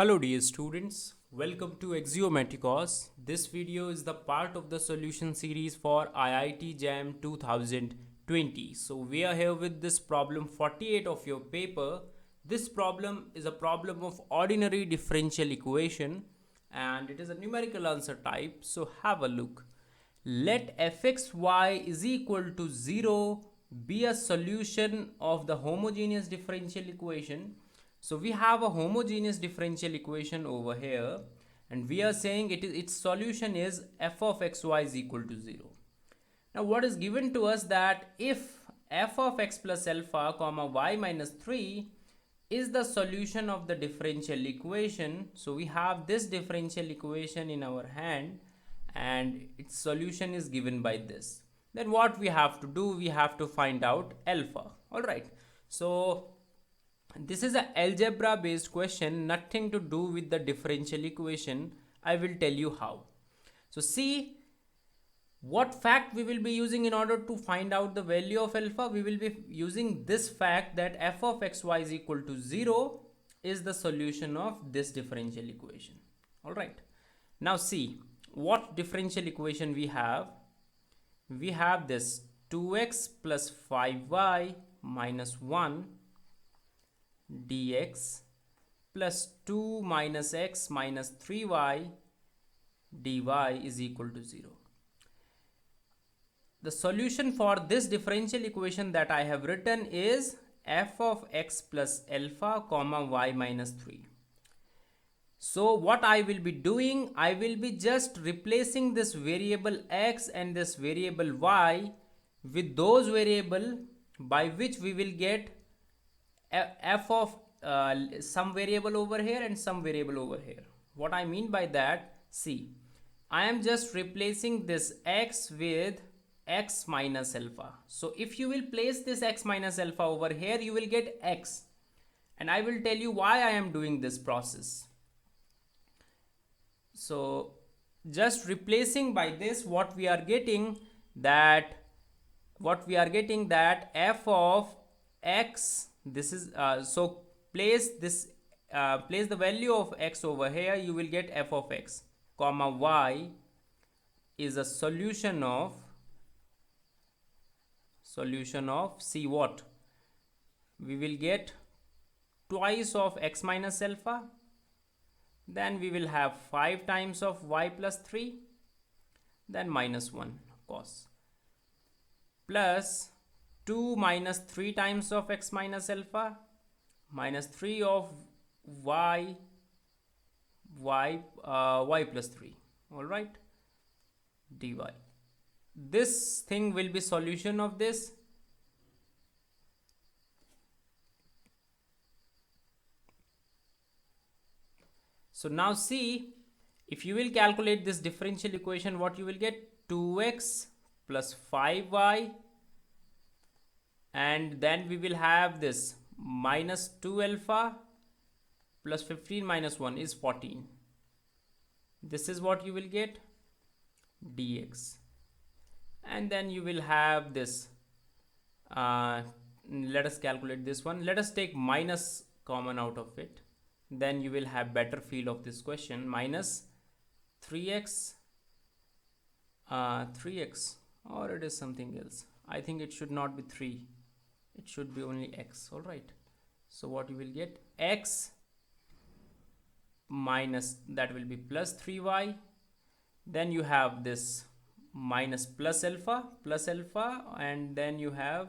Hello dear students, welcome to Axiomaticos. This video is the part of the solution series for IIT JAM 2020. So we are here with this problem 48 of your paper. This problem is a problem of ordinary differential equation and it is a numerical answer type. So have a look. Let fxy is equal to 0 be a solution of the homogeneous differential equation. So we have a homogeneous differential equation over here and we are saying its solution is f of xy is equal to 0. Now what is given to us that if f of x plus alpha comma y minus 3 is the solution of the differential equation. So we have this differential equation in our hand and its solution is given by this. Then what we have to do, we have to find out alpha. All right. So this is an algebra based question, nothing to do with the differential equation. I will tell you how. So see what fact we will be using in order to find out the value of alpha. We will be using this fact that f of xy is equal to 0 is the solution of this differential equation. All right. Now see what differential equation we have. We have this 2x plus 5y minus 1 dx plus 2 minus x minus 3y dy is equal to 0. The solution for this differential equation that I have written is f of x plus alpha comma y minus 3. So what I will be doing, I will be just replacing this variable x and this variable y with those variable by which we will get f of some variable over here and some variable over here. What I mean by that, see, I am just replacing this x with x minus alpha. So if you will place this x minus alpha over here, you will get x. And I will tell you why I am doing this process. So just replacing by this, what we are getting that f of x, this is so place the value of x over here, you will get f of x comma y is a solution of see what we will get twice of x minus alpha, then we will have 5 times of y plus 3, then minus 1 cos, plus 2 minus 3 times of x minus alpha minus 3 of y plus 3. All right, dy. This thing will be solution of this. So now see, if you will calculate this differential equation, what you will get 2x plus 5y, and then we will have this minus 2 alpha plus 15 minus 1 is 14. This is what you will get dx. And then you will have this let us calculate this one. Let us take minus common out of it, then you will have better feel of this question. Minus 3x or it is something else. I think it should not be 3, it should be only x. All right, so what you will get, x minus, that will be plus 3y, then you have this minus plus alpha, and then you have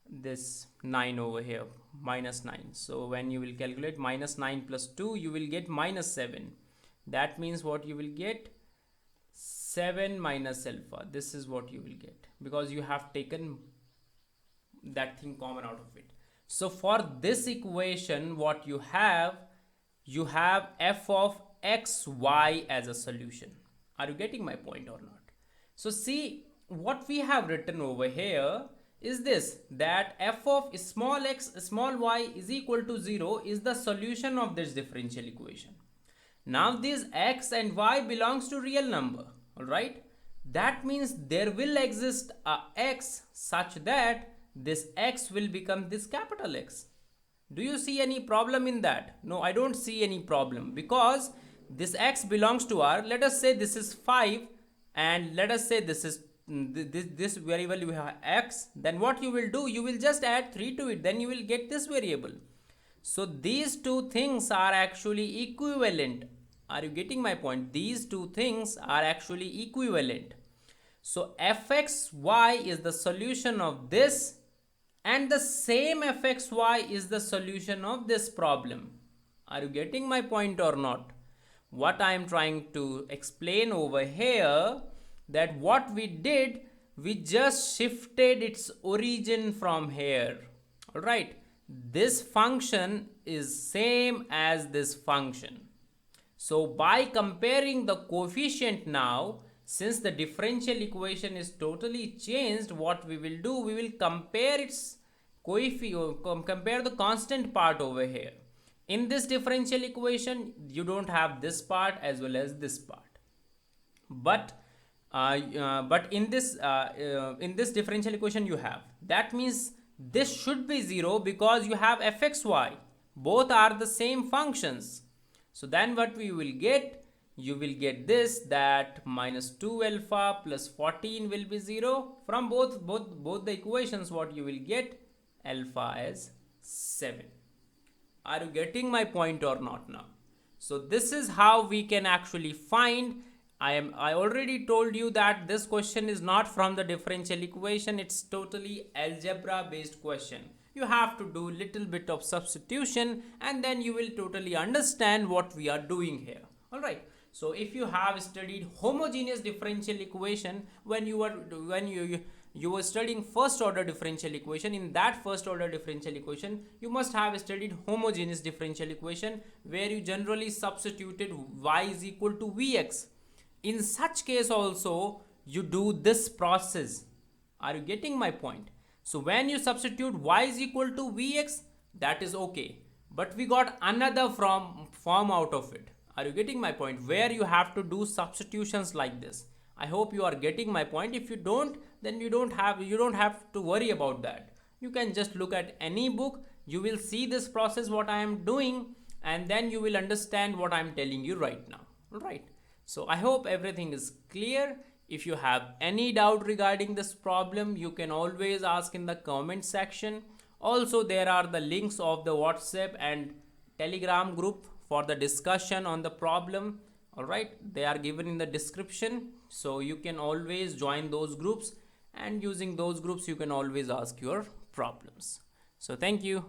this 9 over here, minus 9. So when you will calculate minus 9 plus 2, you will get minus 7. That means what you will get, 7 minus alpha. This is what you will get because you have taken that thing common out of it. So for this equation, what you have f of xy as a solution. Are you getting my point or not? So see, what we have written over here is this, that f of small x small y is equal to 0 is the solution of this differential equation. Now this x and y belongs to real number. All right, that means there will exist a x such that this x will become this capital X. Do you see any problem in that? No, I don't see any problem, because this x belongs to R. Let us say this is 5, and let us say this is this variable you have x. Then what you will do, you will just add 3 to it, then you will get this variable. So these two things are actually equivalent. Are you getting my point? These two things are actually equivalent. So fxy is the solution of this, and the same fxy is the solution of this problem. Are you getting my point or not? What I am trying to explain over here, that what we did, we just shifted its origin from here. All right, this function is same as this function. So by comparing the coefficient now, since the differential equation is totally changed, what we will do, we will compare its coefficient, compare the constant part over here. In this differential equation, you don't have this part as well as this part. But in this differential equation you have. That means this should be 0, because you have fxy. Both are the same functions. So then what we will get, you will get this, that minus 2 alpha plus 14 will be 0. From both the equations, what you will get, alpha as 7. Are you getting my point or not now? So this is how we can actually find. I already told you that this question is not from the differential equation. It's totally algebra based question. You have to do little bit of substitution, and then you will totally understand what we are doing here. All right. So if you have studied homogeneous differential equation, when you were studying first order differential equation, in that first order differential equation you must have studied homogeneous differential equation, where you generally substituted y is equal to vx. In such case also you do this process. Are you getting my point? So when you substitute y is equal to vx, that is okay, but we got another form out of it. Are you getting my point? Where you have to do substitutions like this. I hope you are getting my point. If you don't, then you don't have to worry about that. You can just look at any book. You will see this process what I am doing, and then you will understand what I am telling you right now. All right. So I hope everything is clear. If you have any doubt regarding this problem, you can always ask in the comment section. Also, there are the links of the WhatsApp and Telegram group for the discussion on the problem. All right, they are given in the description, so you can always join those groups, and using those groups you can always ask your problems. So thank you.